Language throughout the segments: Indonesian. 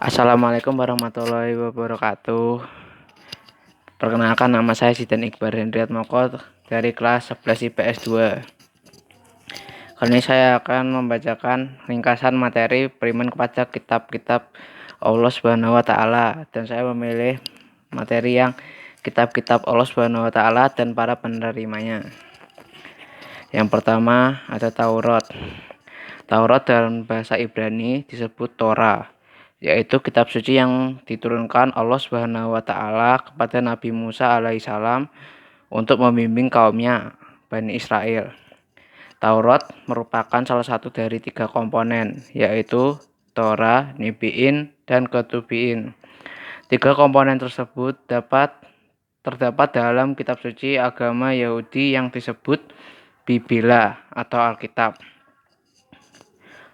Assalamualaikum warahmatullahi wabarakatuh. Perkenalkan, nama saya Zidan Iqbar Hendriat Moko dari kelas 11 IPS 2. Kali ini saya akan membacakan ringkasan materi beriman kepada kitab-kitab Allah Subhanahu wa taala, dan saya memilih materi yang kitab-kitab Allah Subhanahu wa taala dan para penerimanya. Yang pertama ada Taurat. Taurat dalam bahasa Ibrani disebut Torah, yaitu kitab suci yang diturunkan Allah Subhanahu wa taala kepada Nabi Musa alaihissalam untuk membimbing kaumnya, Bani Israel. Taurat merupakan salah satu dari 3 komponen, yaitu Torah, Nebi'in, dan Ketubi'in. 3 komponen tersebut terdapat dalam kitab suci agama Yahudi yang disebut Biblia atau Alkitab.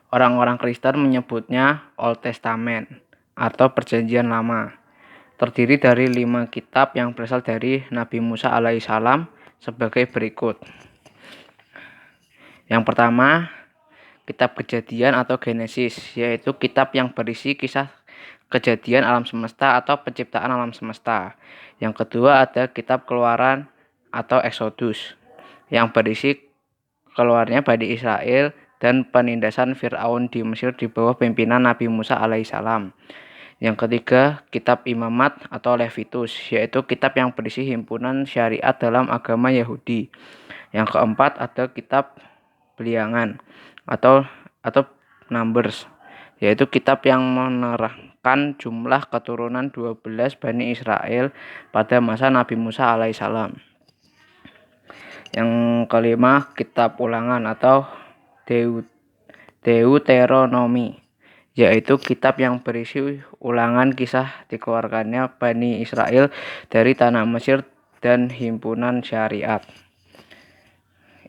Orang-orang Kristen menyebutnya Old Testament atau Perjanjian Lama. Terdiri dari 5 kitab yang berasal dari Nabi Musa alaihissalam sebagai berikut. Yang pertama, kitab Kejadian atau Genesis, yaitu kitab yang berisi kisah kejadian alam semesta atau penciptaan alam semesta. Yang kedua ada kitab Keluaran atau Exodus, yang berisi keluarnya Bani Israel dan penindasan Fir'aun di Mesir di bawah pimpinan Nabi Musa alaihissalam. Yang ketiga, kitab Imamat atau Levitus, yaitu kitab yang berisi himpunan syariat dalam agama Yahudi. Yang keempat, ada kitab Bilangan atau Numbers, yaitu kitab yang menerangkan jumlah keturunan 12 Bani Israel pada masa Nabi Musa alaihissalam. Yang kelima, kitab Ulangan atau Deuteronomi, yaitu kitab yang berisi ulangan kisah dikeluarkannya Bani Israel dari tanah Mesir dan himpunan syariat.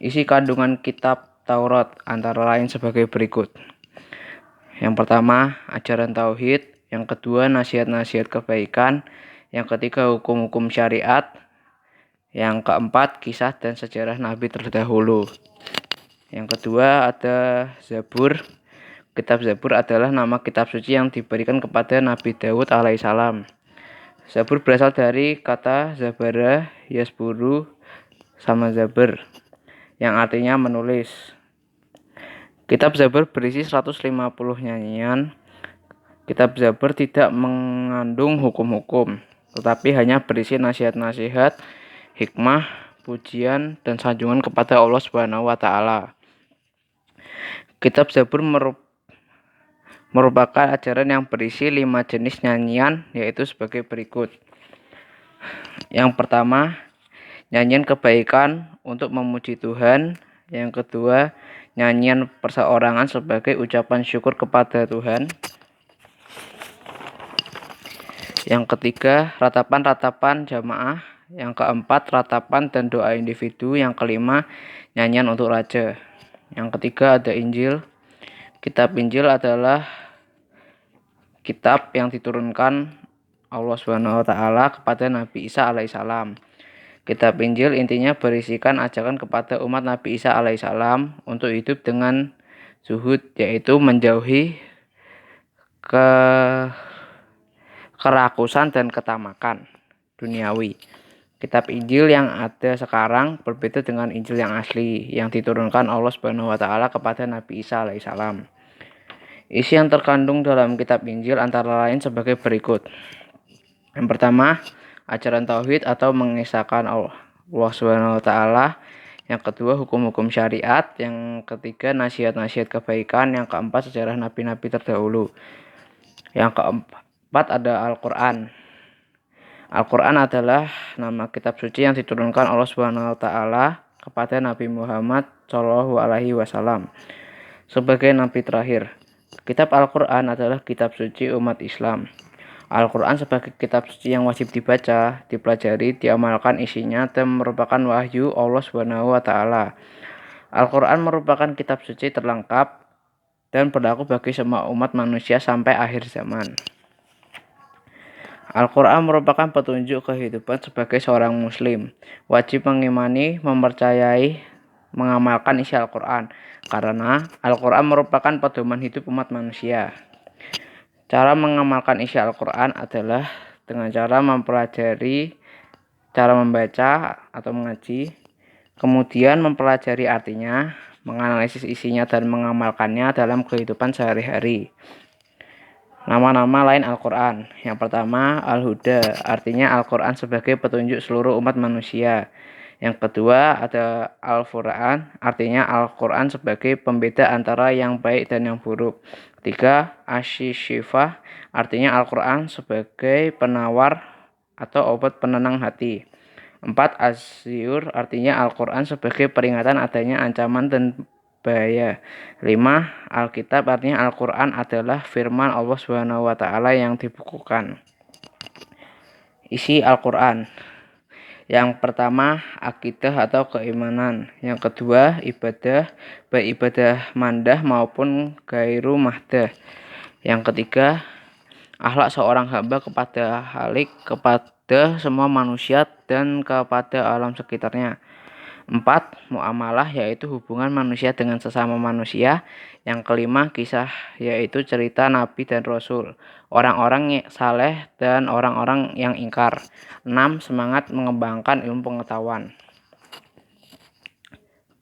Isi kandungan kitab Taurat antara lain sebagai berikut. Yang pertama, ajaran tauhid. Yang kedua, nasihat-nasihat kebaikan. Yang ketiga, hukum-hukum syariat. Yang keempat, kisah dan sejarah nabi terdahulu. Yang kedua ada Zabur. Kitab Zabur adalah nama kitab suci yang diberikan kepada Nabi Daud alaihissalam. Zabur berasal dari kata Zabara, Yasburu, sama Zaber, yang artinya menulis. Kitab Zabur berisi 150 nyanyian. Kitab Zabur tidak mengandung hukum-hukum, tetapi hanya berisi nasihat-nasihat, hikmah, pujian, dan sanjungan kepada Allah Subhanahu wa taala. Kitab Zabur merupakan ajaran yang berisi 5 jenis nyanyian, yaitu sebagai berikut. Yang pertama, nyanyian kebaikan untuk memuji Tuhan. Yang kedua, nyanyian perseorangan sebagai ucapan syukur kepada Tuhan. Yang ketiga, ratapan-ratapan jamaah. Yang keempat, ratapan dan doa individu. Yang kelima, nyanyian untuk raja. Yang ketiga ada Injil. Kitab Injil adalah kitab yang diturunkan Allah Subhanahu wa taala kepada Nabi Isa alaihissalam. Kitab Injil intinya berisikan ajakan kepada umat Nabi Isa alaihissalam untuk hidup dengan zuhud, yaitu menjauhi kerakusan dan ketamakan duniawi. Kitab Injil yang ada sekarang berbeda dengan Injil yang asli yang diturunkan Allah Subhanahu wa taala kepada Nabi Isa alaihissalam. Isi yang terkandung dalam kitab Injil antara lain sebagai berikut. Yang pertama, ajaran tauhid atau mengisahkan Allah Subhanahu wa taala. Yang kedua, hukum-hukum syariat. Yang ketiga, nasihat-nasihat kebaikan. Yang keempat, sejarah nabi-nabi terdahulu. Yang keempat ada Al-Qur'an. Al-Quran adalah nama kitab suci yang diturunkan Allah Subhanahu wa taala kepada Nabi Muhammad SAW sebagai nabi terakhir. Kitab Al-Quran adalah kitab suci umat Islam. Al-Quran sebagai kitab suci yang wajib dibaca, dipelajari, diamalkan isinya, dan merupakan wahyu Allah Subhanahu wa taala. Al-Quran merupakan kitab suci terlengkap dan berlaku bagi semua umat manusia sampai akhir zaman. Al-Quran merupakan petunjuk kehidupan sebagai seorang muslim. Wajib mengimani, mempercayai, mengamalkan isi Al-Quran, karena Al-Quran merupakan pedoman hidup umat manusia. Cara mengamalkan isi Al-Quran adalah dengan cara mempelajari cara membaca atau mengaji, kemudian mempelajari artinya, menganalisis isinya dan mengamalkannya dalam kehidupan sehari-hari. Nama-nama lain Al-Quran. Yang pertama, Al-Huda, artinya Al-Quran sebagai petunjuk seluruh umat manusia. Yang kedua, ada Al-Furqan, artinya Al-Quran sebagai pembeda antara yang baik dan yang buruk. Ketiga, Asy-Syifah, artinya Al-Quran sebagai penawar atau obat penenang hati. 4. Az-Ziyur, artinya Al-Quran sebagai peringatan adanya ancaman dan bahaya. 5. Alkitab, artinya Al-Quran adalah firman Allah SWT yang dibukukan. Isi Al-Quran. Yang pertama, akidah atau keimanan. Yang kedua, ibadah, baik ibadah mandah maupun gairu mahdah. Yang ketiga, akhlak seorang hamba kepada Khalik, kepada semua manusia dan kepada alam sekitarnya. 4. Muamalah, yaitu hubungan manusia dengan sesama manusia. Yang kelima, kisah, yaitu cerita Nabi dan Rasul, orang-orang saleh dan orang-orang yang ingkar. 6. Semangat mengembangkan ilmu pengetahuan.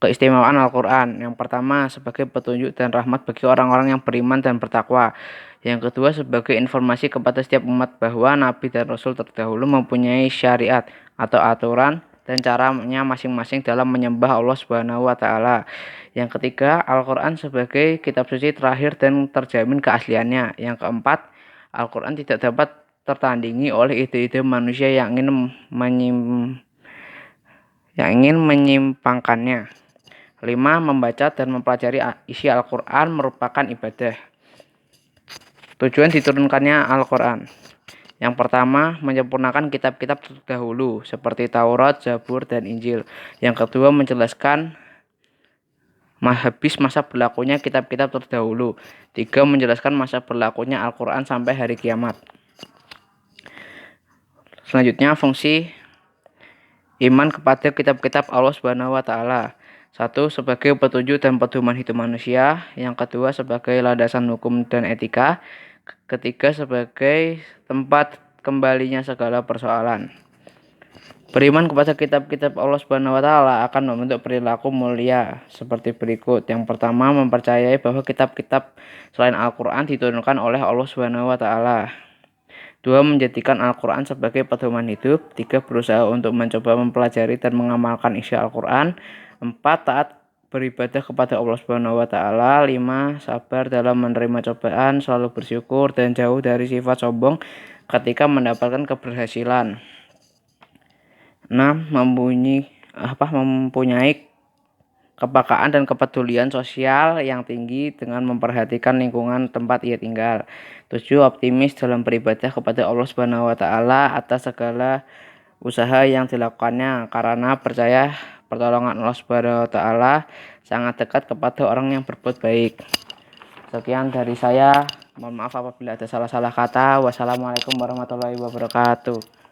Keistimewaan Al-Quran. Yang pertama, sebagai petunjuk dan rahmat bagi orang-orang yang beriman dan bertakwa. Yang kedua, sebagai informasi kepada setiap umat bahwa Nabi dan Rasul terdahulu mempunyai syariat atau aturan dan caranya masing-masing dalam menyembah Allah Subhanahu wa Ta'ala. Yang ketiga, Al-Quran sebagai kitab suci terakhir dan terjamin keasliannya. Yang keempat, Al-Quran tidak dapat tertandingi oleh ide-ide manusia yang ingin menyimpangkannya. 5. Membaca dan mempelajari isi Al-Quran merupakan ibadah. Tujuan diturunkannya Al-Quran. Yang pertama, menyempurnakan kitab-kitab terdahulu seperti Taurat, Zabur, dan Injil. Yang kedua, menjelaskan habis masa berlakunya kitab-kitab terdahulu. 3. Menjelaskan masa berlakunya Al-Quran sampai hari kiamat. Selanjutnya, fungsi iman kepada kitab-kitab Allah Subhanahu wa Ta'ala. 1. Sebagai petunjuk dan pedoman hidup manusia. Yang kedua, sebagai landasan hukum dan etika. Ketiga, sebagai tempat kembalinya segala persoalan. Beriman kepada kitab-kitab Allah Subhanahu wa Ta'ala akan membentuk perilaku mulia seperti berikut. Yang pertama, mempercayai bahwa kitab-kitab selain Al-Quran diturunkan oleh Allah Subhanahu wa Ta'ala. 2. Menjadikan Al-Quran sebagai pedoman hidup. 3. Berusaha untuk mencoba mempelajari dan mengamalkan isi Al-Quran. 4. Taat beribadah kepada Allah Subhanahu wa Ta'ala. 5. Sabar dalam menerima cobaan, selalu bersyukur dan jauh dari sifat sombong ketika mendapatkan keberhasilan. 6. Mempunyai kepekaan dan kepedulian sosial yang tinggi dengan memperhatikan lingkungan tempat ia tinggal. 7. Optimis dalam beribadah kepada Allah Subhanahu wa Ta'ala atas segala usaha yang dilakukannya karena percaya pertolongan Allah Subhanahu wa Ta'ala sangat dekat kepada orang yang berbuat baik. Sekian dari saya. Mohon maaf apabila ada salah-salah kata. Wassalamualaikum warahmatullahi wabarakatuh.